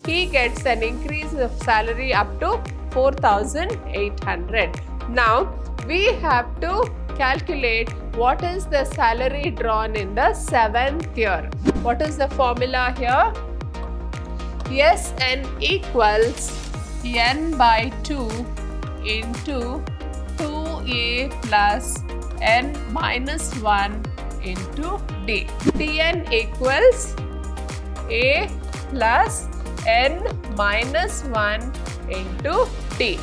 he gets an increase of salary up to 4,800. Now, we have to calculate what is the salary drawn in the 7th year. What is the formula here? Sn equals n by 2 into 2a plus n minus 1 into d. Tn equals a plus n minus 1 into d.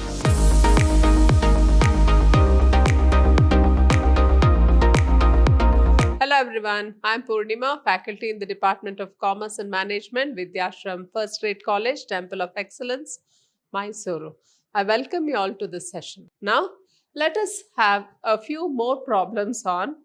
Hello everyone, I am Purnima, faculty in the Department of Commerce and Management, Vidhyaashram, First Grade College, Temple of Excellence, MYSURU. I welcome you all to this session. Now, let us have a few more problems on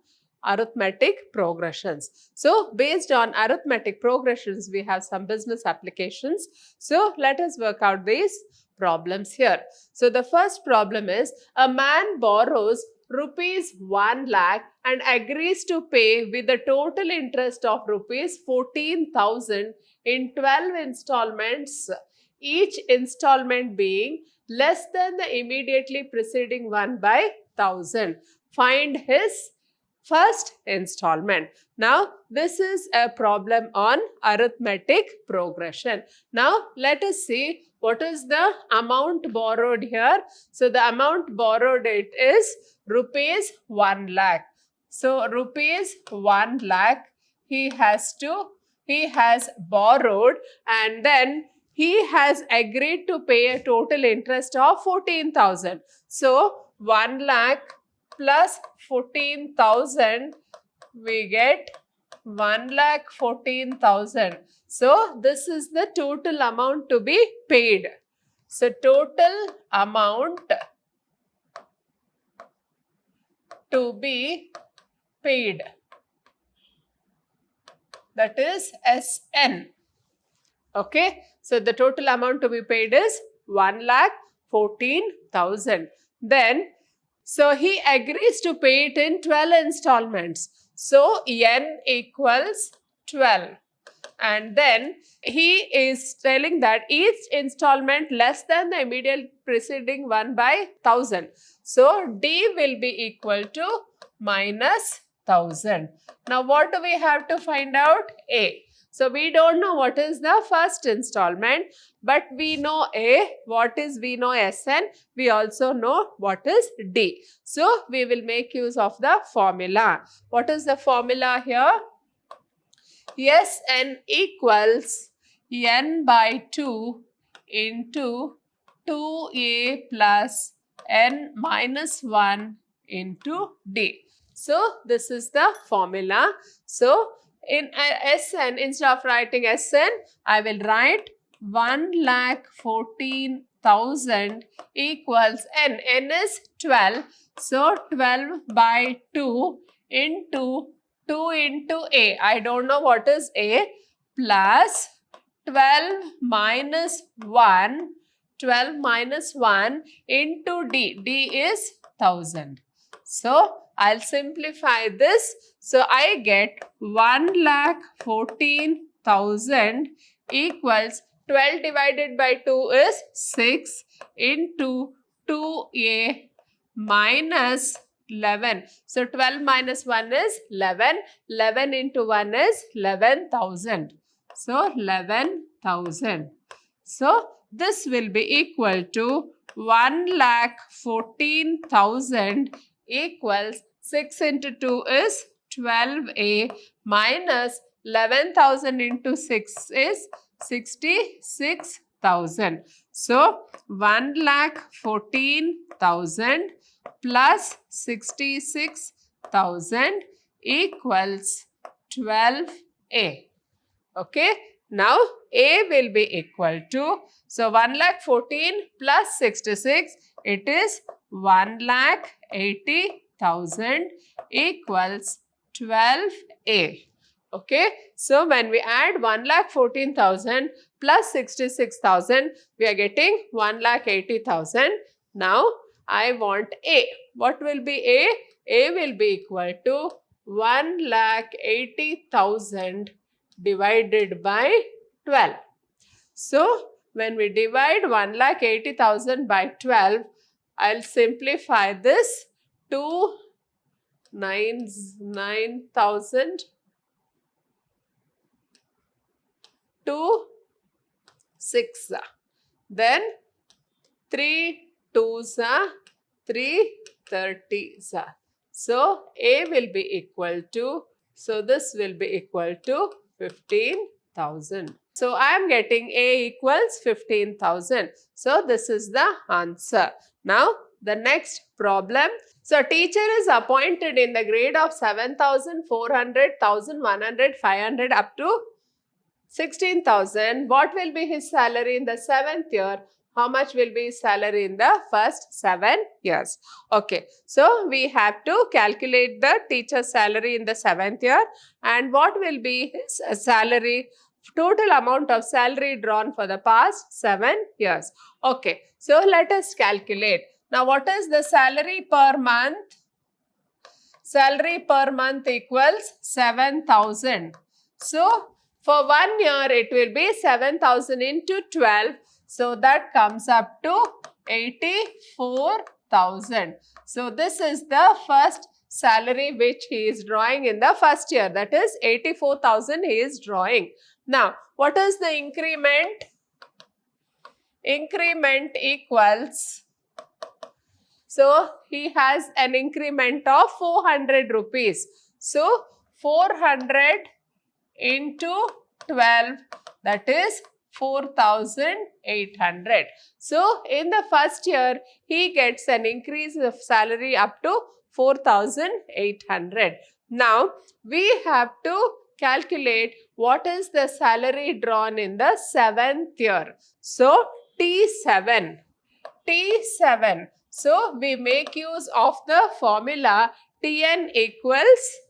arithmetic progressions. So, based on arithmetic progressions, we have some business applications. So, let us work out these problems here. So, the first problem is a man borrows rupees 1 lakh and agrees to pay with a total interest of rupees 14,000 in 12 installments, each installment being less than the immediately preceding one by 1,000. Find his first installment. Now, this is a problem on arithmetic progression. Now, let us see what is the amount borrowed here. So, the amount borrowed it is rupees 1 lakh. So, rupees 1 lakh he has borrowed, and then he has agreed to pay a total interest of 14,000. So, 1 lakh plus 14,000, we get 1,14,000. So, this is the total amount to be paid. So, total amount to be paid, that is Sn. Okay. So, the total amount to be paid is 1,14,000. Then, so he agrees to pay it in 12 installments. So, n equals 12. And then he is telling that each installment less than the immediate preceding one by 1,000. So, d will be equal to minus 1,000. Now, what do we have to find out? A. So, we don't know what is the first installment, but we know A. What is we know Sn? We also know what is D. So, we will make use of the formula. What is the formula here? Sn equals n by 2 into 2a plus n minus 1 into d. So, this is the formula. So, in Sn, instead of writing Sn, I will write 1,14,000 equals n. N is 12. So, 12 by 2 into 2 into A. I don't know what is A, plus 12 minus 1. 12 minus 1 into D. D is 1,000. So, I'll simplify this. So, I get 1,14,000 equals 12 divided by 2 is 6 into 2a minus 11. So, 12 minus 1 is 11. 11 into 1 is 11,000. So, 11,000. So, this will be equal to 1,14,000 equals 6 into 2 is 12a minus 11,000 into 6 is 66,000. So, 1,14,000 plus 66,000 equals 12a. Okay. Now, A will be equal to, so 1,14,000 plus 66, it is 1,80,000 equals 12a. Okay. So, when we add 1,14,000 plus 66,000, we are getting 1,80,000. Now, I want A. What will be A? A will be equal to 1,80,000 divided by 12. So when we divide 1,80,000 by 12, I'll simplify this to 9,000 to 6. Then 3 2s are 330s. So A will be equal to, so this will be equal to 15,000. So I am getting A equals 15,000. So this is the answer. Now the next problem. So teacher is appointed in the grade of 7,400, 1,100, 500 up to 16,000. What will be his salary in the 7th year? How much will be his salary in the first 7 years? Okay, so we have to calculate the teacher's salary in the 7th year and what will be his salary, total amount of salary drawn for the past 7 years. Okay, so let us calculate. Now, what is the salary per month? Salary per month equals 7,000. So, for 1 year, it will be 7,000 into 12. So, that comes up to 84,000. So, this is the first salary which he is drawing in the first year. That is 84,000 he is drawing. Now, what is the increment? Increment equals, so he has an increment of 400 rupees. So 400 into 12, that is 4,800. So in the first year, he gets an increase of salary up to 4,800. Now we have to calculate what is the salary drawn in the 7th year. So T7. So we make use of the formula Tn equals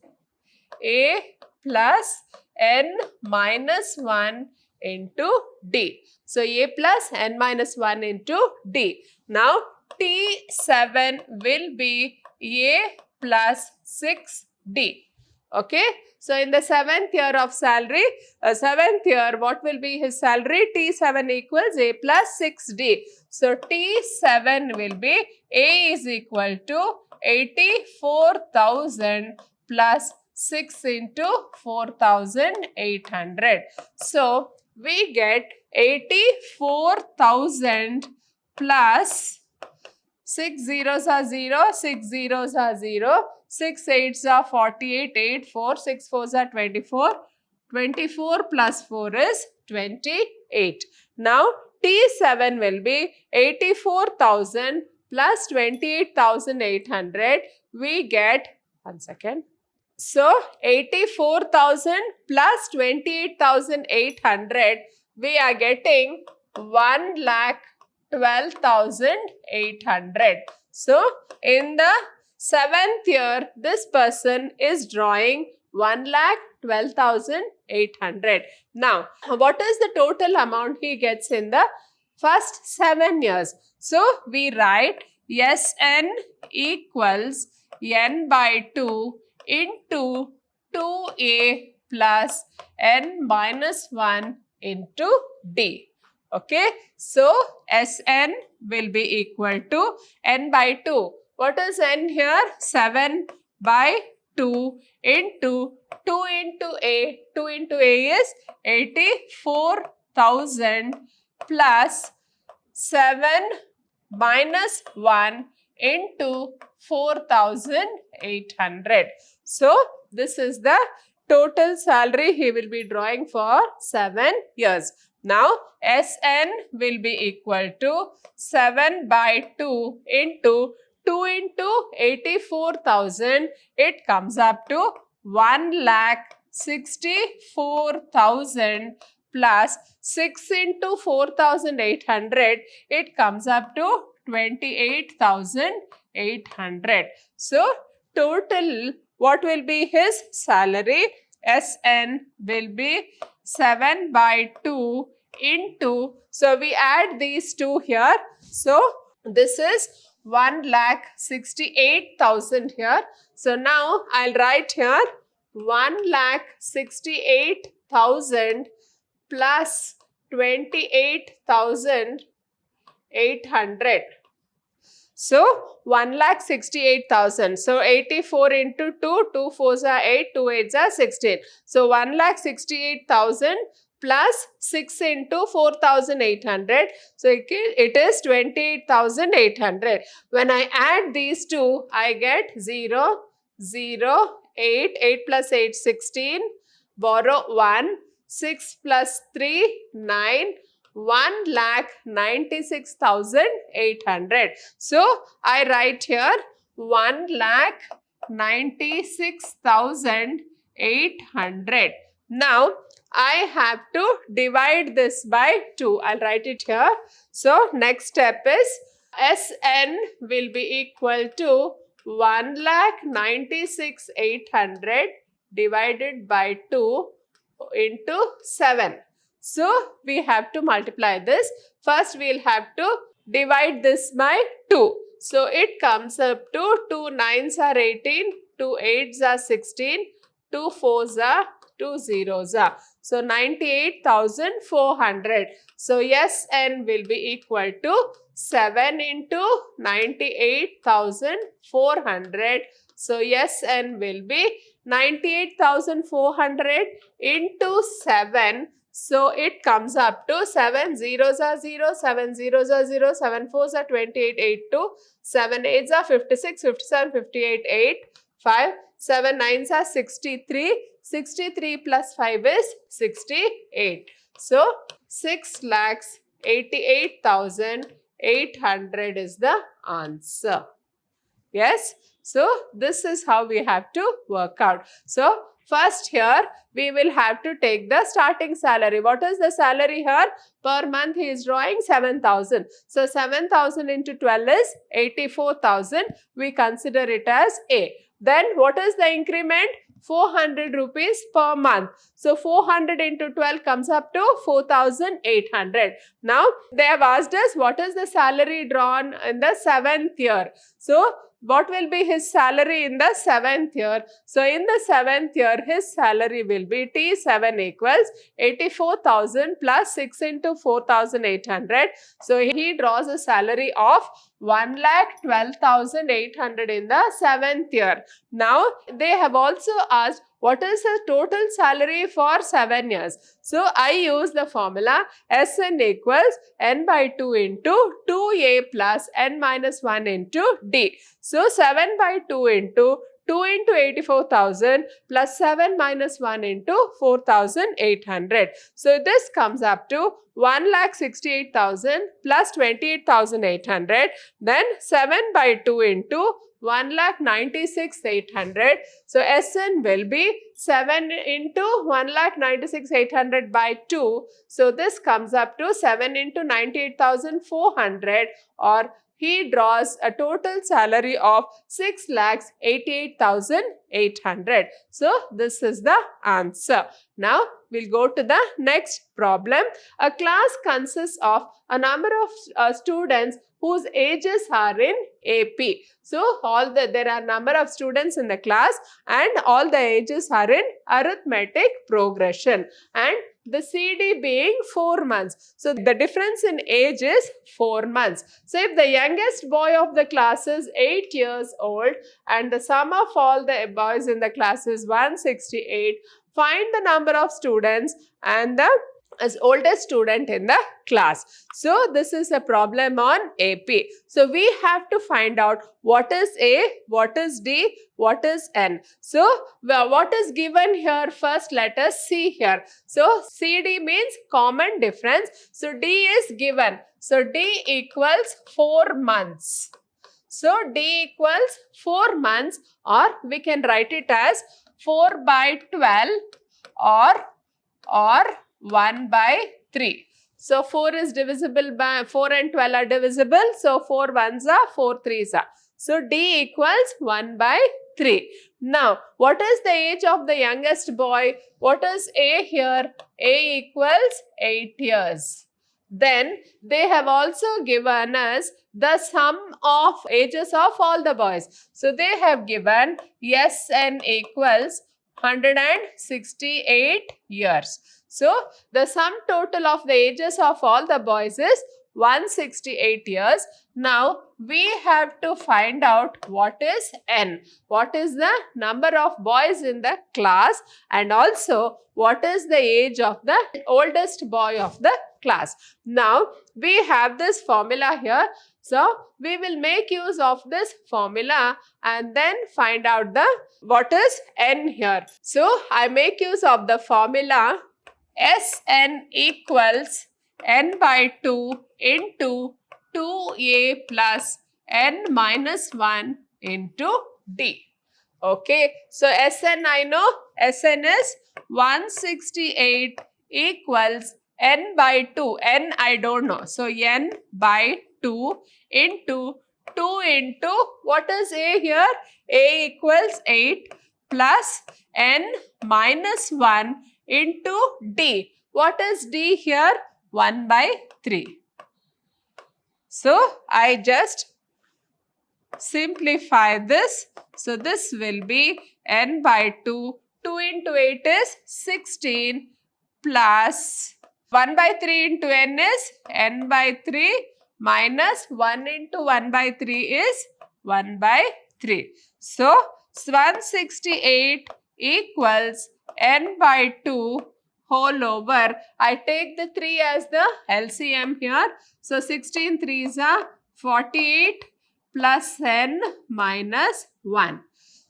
A plus N minus 1 into D. So A plus N minus 1 into D. Now T7 will be A plus 6D. Okay. So in the 7th year of salary, 7th year, what will be his salary? T7 equals A plus 6D. So T7 will be A is equal to 84,000 plus 6 into 4,800. So we get 84,000 plus 6 zeros are 0, 6 zeros are 0, 6 8s are 48, 8 4, 6 4s are 24, 24 plus 4 is 28. Now T7 will be 84,000 plus 28,800. We get, one second. So 84,000 plus 28,800, we are getting 1,12,800. So in the 7th year, this person is drawing 1,12,800. Now, what is the total amount he gets in the first 7 years? So we write Sn equals n by 2 into 2a plus n minus 1 into d. Okay, so Sn will be equal to n by 2. What is n here? 7 by 2 into 2 into a. 2 into a is 84,000 plus 7 minus 1 into 4,800. So this is the total salary he will be drawing for 7 years. Now Sn will be equal to 7 by 2 into 2 into 84,000. It comes up to 1,64,000 plus 6 into 4,800. It comes up to 28,800. So total, what will be his salary? Sn will be 7 by 2 into, so we add these two here. So this is 1,68,000 here. So now I'll write here 1,68,000 plus 28,800. So 1,68,000. So 84 into 2, 2 4s are 8, 2 8s are 16. So 1,68,000 plus 6 into 4,800. So it is 28,800. When I add these two, I get 0, 0, 8, 8 plus 8, 16, borrow 1, 6 plus 3, 9, 1,96,800. So I write here 1,96,800. Now I have to divide this by 2. I'll write it here. So next step is Sn will be equal to 1,96,800 divided by 2 into 7. So we have to multiply this. First we will have to divide this by 2. So it comes up to 2 9s are 18, 2 8s are 16, 2 4s are 2 zeros are. So 98,400. So Sn will be equal to 7 into 98,400. So Sn will be 98,400 into 7. So it comes up to 7 zeros are 0, 7 zeros are 0, 7 4s are 28, 8 2, 7 8s are 56, 57, 58, 8, 5, 7 9s are 63, 63 plus 5 is 68. So 6,88,800 is the answer. Yes. So this is how we have to work out. So first here we will have to take the starting salary. What is the salary here? Per month he is drawing 7,000. So 7,000 into 12 is 84,000. We consider it as A. Then what is the increment? 400 rupees per month. So 400 into 12 comes up to 4,800. Now they have asked us what is the salary drawn in the 7th year. So what will be his salary in the 7th year? So in the 7th year, his salary will be T7 equals 84,000 plus 6 into 4,800. So he draws a salary of 1,12,800 in the 7th year. Now they have also asked what is the total salary for 7 years. So I use the formula Sn equals n by 2 into 2a plus n minus 1 into d. So 7 by 2 into 2 into 84,000 plus 7 minus 1 into 4,800. So this comes up to 1,68,000 plus 28,800. Then 7 by 2 into 1,96,800. So Sn will be 7 into 1,96,800 by 2. So this comes up to 7 into 98,400, or he draws a total salary of 6,88,800. So this is the answer. Now we'll go to the next problem. A class consists of a number of students whose ages are in AP. So there are number of students in the class and all the ages are in arithmetic progression, and the CD being 4 months. So the difference in age is 4 months. So if the youngest boy of the class is 8 years old and the sum of all the boys in the class is 168, find the number of students and the oldest student in the class. So this is a problem on AP. So we have to find out what is A, what is D, what is N. So what is given here? First let us see here. So CD means common difference. So D is given. So D equals 4 months. So D equals 4 months, or we can write it as 4 by 12 or 1 by 3. So 4 is divisible by 4 and 12 are divisible. So 4 ones are 4 threes are. So D equals 1 by 3. Now what is the age of the youngest boy? What is A here? A equals 8 years. Then they have also given us the sum of ages of all the boys. So they have given Sn equals 168 years. So the sum total of the ages of all the boys is 168 years. Now we have to find out what is n. What is the number of boys in the class, and also what is the age of the oldest boy of the class. Now we have this formula here. So we will make use of this formula and then find out the what is n here. So I make use of the formula Sn equals n by 2 into 2a plus n minus 1 into d. Okay, so Sn I know, Sn is 168 equals n by 2, n I don't know. So n by 2 into 2 into, what is a here? A equals 8 plus n minus 1 into d. What is d here? 1 by 3. So I just simplify this. So this will be n by 2. 2 into 8 is 16 plus 1 by 3 into n is n by 3 minus 1 into 1 by 3 is 1 by 3. So 168 equals n by 2 whole over. I take the 3 as the LCM here. So 16 3s are 48 plus n minus 1.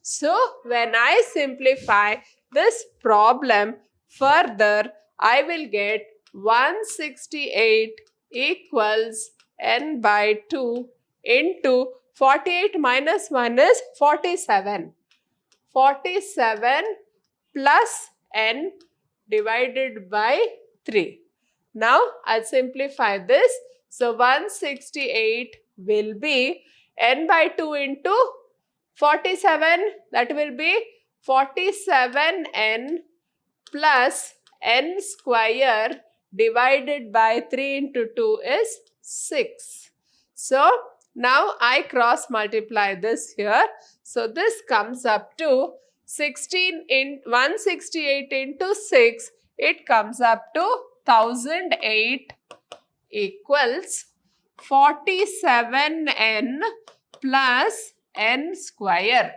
So when I simplify this problem further, I will get 168 equals n by 2 into 48 minus 1 is 47. 47 plus n divided by 3. Now I'll simplify this. So 168 will be n by 2 into 47, that will be 47n plus n square divided by 3 into 2 is 6. So now I cross multiply this here. So this comes up to 168 into 6, it comes up to 1008 equals 47n plus n square.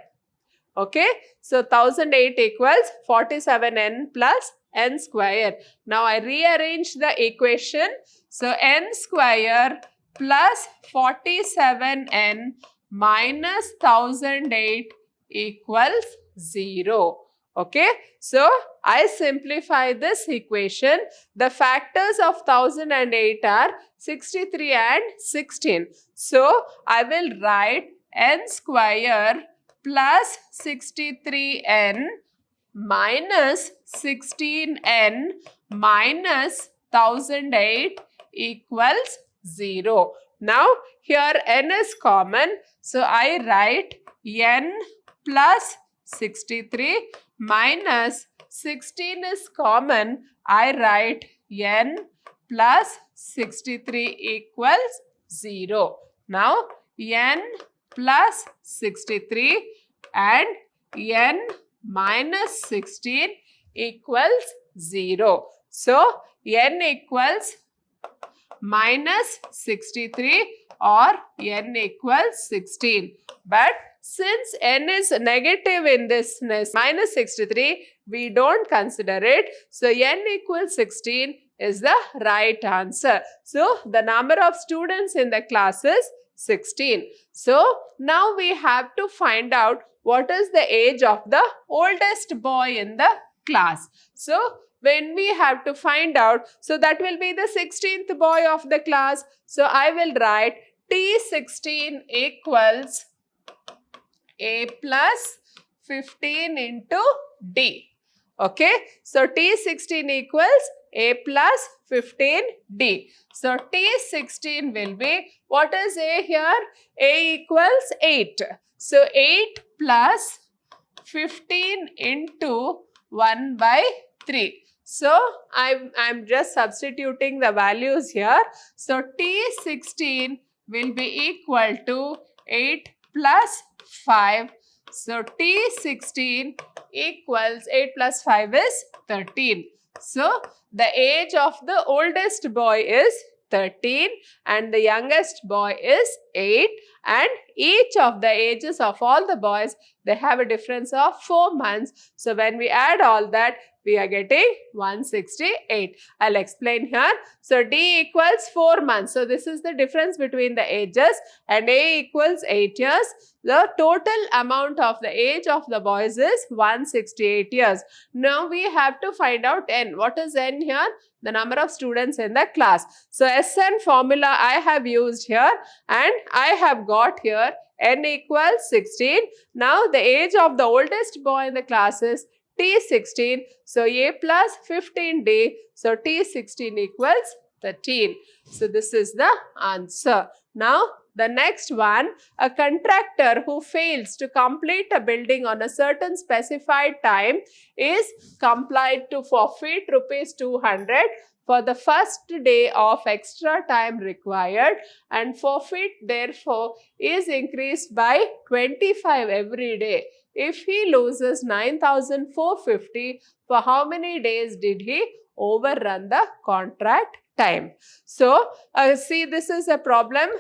Okay, so 1008 equals 47n plus n square. Now I rearrange the equation. So n square plus 47n minus 1008 equals 0. Okay, so I simplify this equation. The factors of 1008 are 63 and 16. So I will write n square plus 63n minus 16n minus 1008 equals 0. Now here n is common. So I write n plus 63 minus 16 is common. I write n plus 63 equals 0. Now n plus 63 and n minus 16 equals 0. So n equals minus 63 or n equals 16. But since n is negative in this minus 63, we don't consider it. So n equals 16 is the right answer. So the number of students in the class is 16. So now we have to find out what is the age of the oldest boy in the class. So when we have to find out, so that will be the 16th boy of the class. So I will write T16 equals A plus 15 into D. Okay, so T16 equals A plus 15D. So T16 will be, what is A here? A equals 8. So 8 plus 15 into 1 by 3. So I'm just substituting the values here. So T16 will be equal to 8 plus 5. So T16 equals 8 plus 5 is 13. So the age of the oldest boy is 13 and the youngest boy is 8, and each of the ages of all the boys, they have a difference of 4 months. So when we add all that, we are getting 168. I'll explain here. So D equals 4 months. So this is the difference between the ages, and A equals 8 years. The total amount of the age of the boys is 168 years. Now we have to find out N. What is N here? The number of students in the class. So SN formula I have used here, and I have got here N equals 16. Now the age of the oldest boy in the class is T16. So A plus 15D. So T16 equals 13. So this is the answer. Now the next one, a contractor who fails to complete a building on a certain specified time is compelled to forfeit rupees 200 for the first day of extra time required, and forfeit therefore is increased by 25 every day. If he loses 9,450, for how many days did he overrun the contract time? So see, this is a problem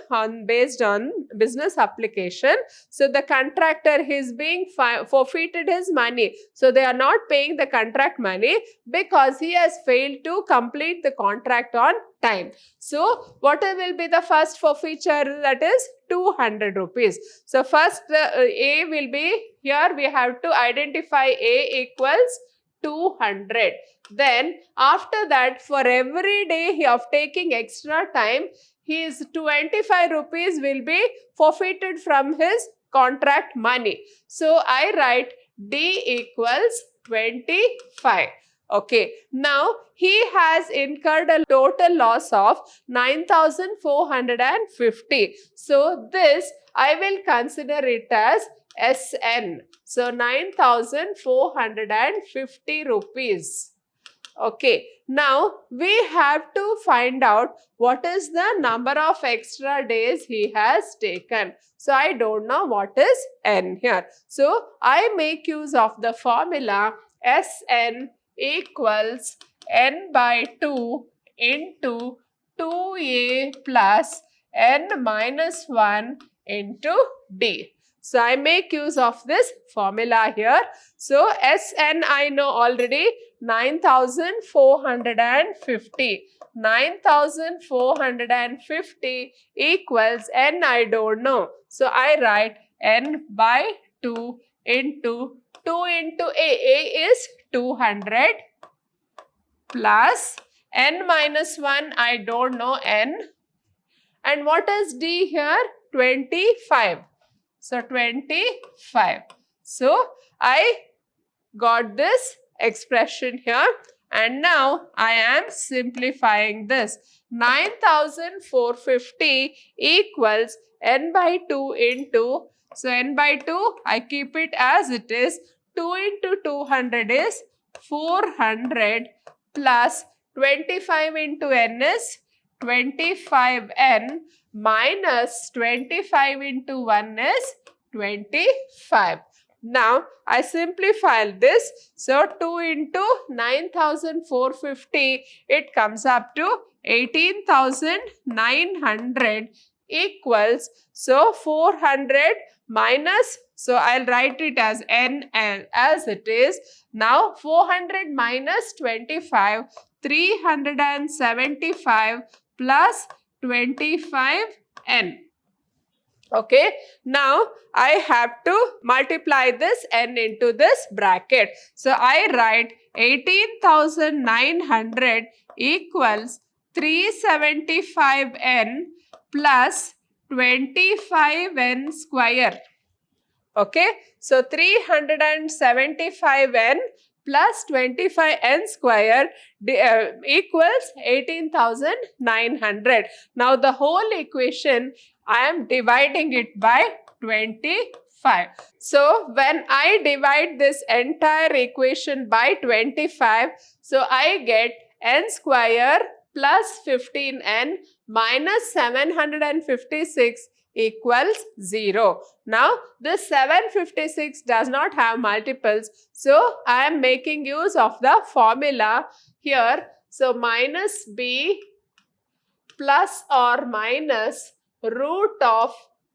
based on business application. So the contractor is being forfeited his money. So they are not paying the contract money because he has failed to complete the contract on time. So what will be the first forfeiture? That is 200 rupees. So first A will be, here we have to identify A equals 200. Then after that, for every day of taking extra time, his 25 rupees will be forfeited from his contract money. So I write D equals 25. Okay, now he has incurred a total loss of 9,450. So this I will consider it as SN. So 9,450 rupees. Okay, now we have to find out what is the number of extra days he has taken. So I don't know what is N here. So I make use of the formula SN equals N by 2 into 2A plus N minus 1 into D. So I make use of this formula here. So SN I know already, 9,450. 9,450 equals N I don't know. So I write N by 2 into 2 into A. A is 200 plus N minus 1 I don't know N. And what is D here? 25. So 25. So I got this expression here, and now I am simplifying this. 9,450 equals N by 2 into, so N by 2 I keep it as it is, 2 into 200 is 400 plus 25 into N is 25N minus 25 into 1 is 25. Now I simplify this. So 2 into 9,450, it comes up to 18,900 equals, so 400 minus, so I'll write it as N as it is. Now 400 minus 25, 375 plus 25N. Okay, now I have to multiply this N into this bracket. So I write 18,900 equals 375N plus 25N square. Okay, so 375N plus 25N square equals 18,900. Now the whole equation I am dividing it by 25. So when I divide this entire equation by 25, so I get N square plus 15N minus 756 equals 0. Now, this 756 does not have multiples. So, I am making use of the formula here. So, minus b plus or minus root of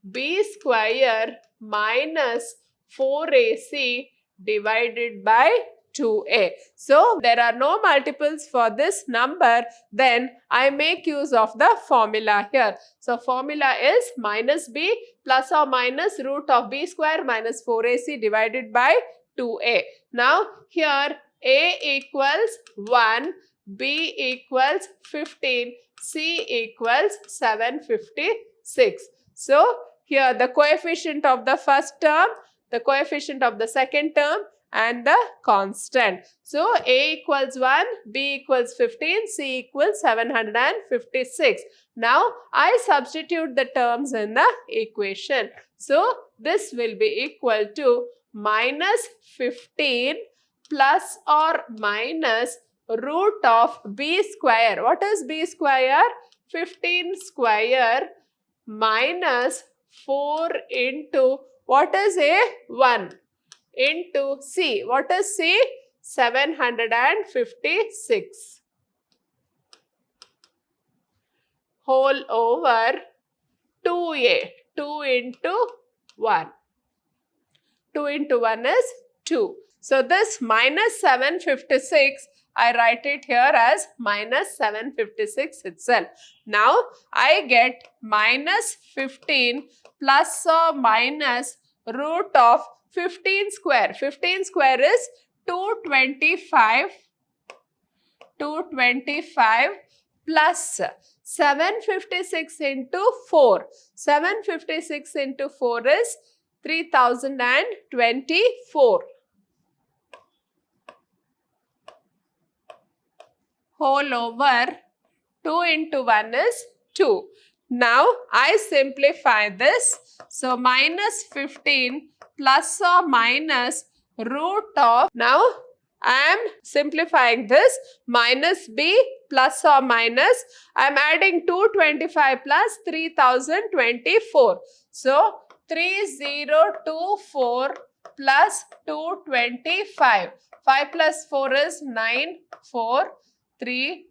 b square minus 4ac divided by 2a. So, there are no multiples for this number, then I make use of the formula here. So, formula is minus b plus or minus root of b square minus 4ac divided by 2a. Now, here a equals 1, b equals 15, c equals 756. So, here the coefficient of the first term, the coefficient of the second term, and the constant. So, a equals 1, b equals 15, c equals 756. Now, I substitute the terms in the equation. So, this will be equal to minus 15 plus or minus root of b square. What is b square? 15 square minus 4 into, what is a? 1 into c. What is c? 756 whole over 2a. 2 into 1. 2 into 1 is 2. So, this minus 756, I write it here as minus 756 itself. Now, I get minus 15 plus or minus root of 15 square. 15 square is 225. 225 plus 756 into 4. 756 into 4 is 3024. Whole over 2 into 1 is 2. Now, I simplify this. So, minus 15 plus or minus root of, now I am simplifying this, minus b plus or minus, I am adding 225 plus 3024. So, 3024 plus 225. 5 plus 4 is 9, 4, 3,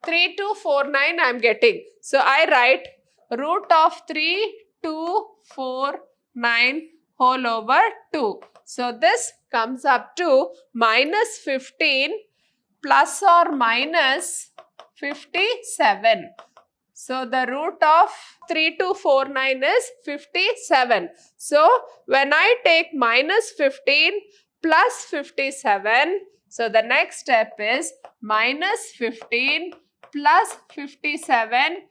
3249 I am getting. So, I write root of 3249 whole over 2. So, this comes up to minus 15 plus or minus 57. So, the root of 3249 is 57. So, when I take minus 15 plus 57, so the next step is minus 15 plus 57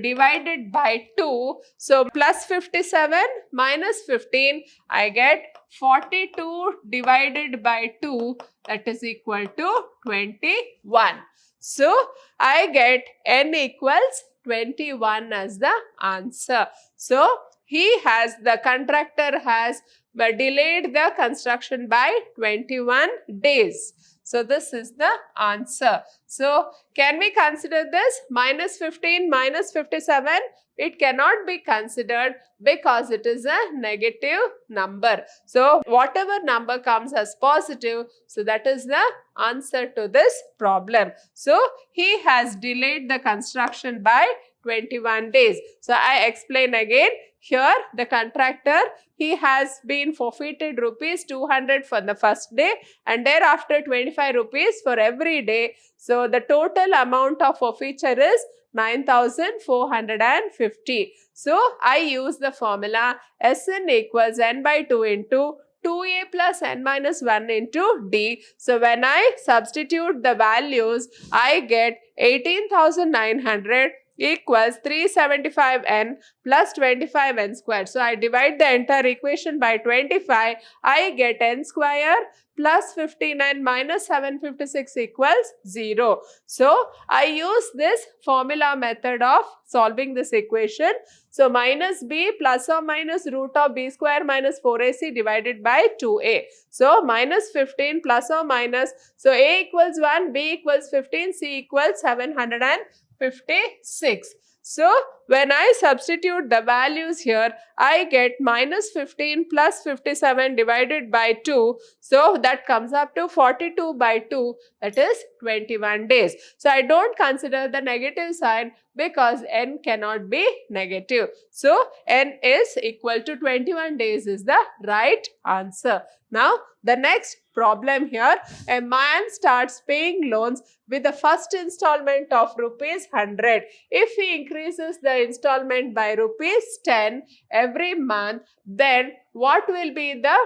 divided by 2. So, plus 57 minus 15, I get 42 divided by 2, that is equal to 21. So, I get n equals 21 as the answer. So, the contractor has delayed the construction by 21 days. So, this is the answer. So, can we consider this? Minus 15 minus 57? It cannot be considered because it is a negative number. So, whatever number comes as positive, so that is the answer to this problem. So, he has delayed the construction by 21 days. So, I explain again. Here, the contractor, he has been forfeited rupees 200 for the first day and thereafter 25 rupees for every day. So, the total amount of forfeiture is 9,450. So, I use the formula Sn equals n by 2 into 2a plus n minus 1 into d. So, when I substitute the values, I get 18,900 equals 375n plus 25n squared. So, I divide the entire equation by 25. I get n square plus 59 minus 756 equals 0. So I use this formula method of solving this equation. So minus b plus or minus root of b square minus 4ac divided by 2a. So minus 15 plus or minus, so a equals 1, b equals 15, c equals 756. So when I substitute the values here, I get minus 15 plus 57 divided by 2. So that comes up to 42 by 2, that is 21 days. So I don't consider the negative sign because n cannot be negative. So n is equal to 21 days is the right answer. Now the next problem here, a man starts paying loans with the first installment of rupees 100. If he increases the installment by rupees 10 every month, then what will be the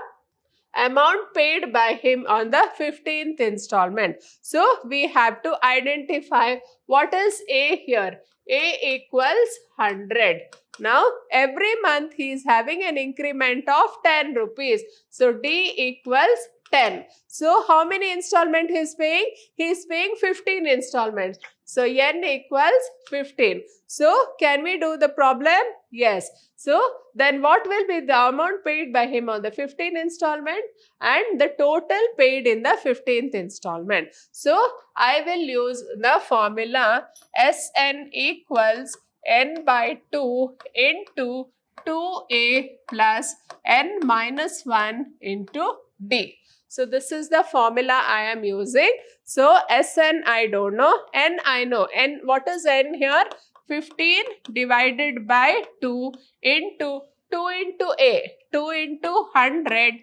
amount paid by him on the 15th installment? So we have to identify what is A here. A equals 100. Now every month he is having an increment of 10 rupees. So D equals 10. So how many installment he is paying? He is paying 15 installments. So n equals 15. So can we do the problem? Yes. So then what will be the amount paid by him on the 15th installment and the total paid in the 15th installment? So I will use the formula Sn equals n by 2 into 2a plus n minus 1 into d. So this is the formula I am using. So Sn I don't know, n I know. N, what is n here? 15 divided by 2 into 2 into a, 2 into 100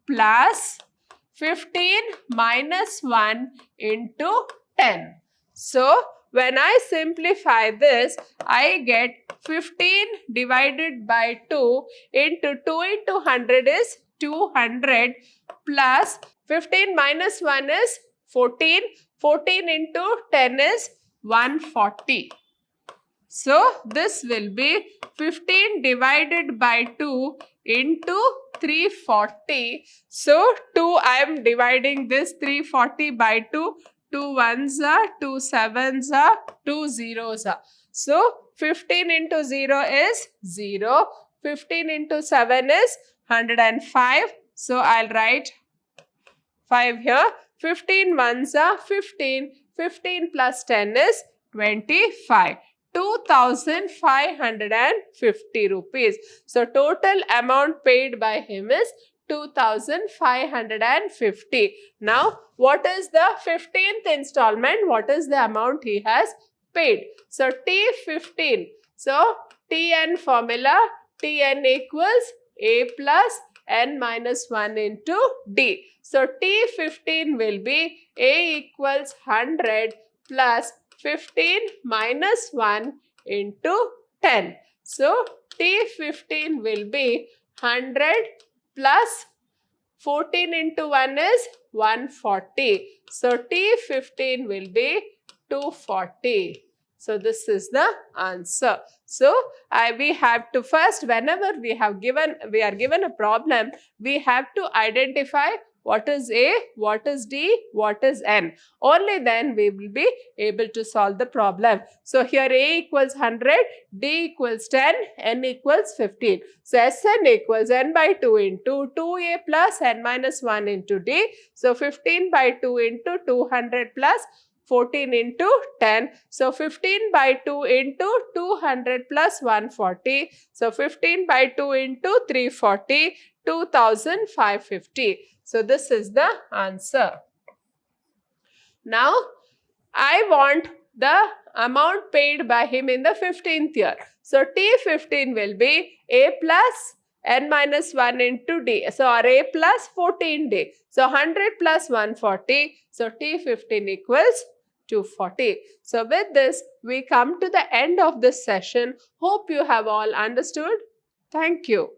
plus 15 minus 1 into 10. So when I simplify this, I get 15 divided by 2 into 2 into 100 is 200 plus 15 minus 1 is 14. 14 into 10 is 140. So this will be 15 divided by 2 into 340. So 2, I am dividing this 340 by 2. 2 ones are, 2 sevens are, 2 zeros are. So 15 into 0 is 0. 15 into 7 is 105. So I'll write 5 here. 15 ones are 15. 15 plus 10 is 25. 2,550 rupees. So total amount paid by him is 2,550. Now what is the 15th installment? What is the amount he has paid? So T15. So Tn formula, Tn equals A plus n minus 1 into D. So T15 will be A equals 100 plus 15 minus 1 into 10. So T15 will be 100 plus 14 into 1 is 140. So T15 will be 240. So this is the answer. So we have to first, whenever we are given a problem, we have to identify what is A, what is D, what is N. Only then we will be able to solve the problem. So here A equals 100, D equals 10, N equals 15. So Sn equals n by 2 into 2A plus n minus 1 into D. So 15 by 2 into 200 plus 14 into 10. So 15 by 2 into 200 plus 140. So 15 by 2 into 340, 2,550. So this is the answer. Now I want the amount paid by him in the 15th year. So T15 will be A plus n minus 1 into D. So or A plus 14D. So 100 plus 140. So T15 equals 240. So with this, we come to the end of this session. Hope you have all understood. Thank you.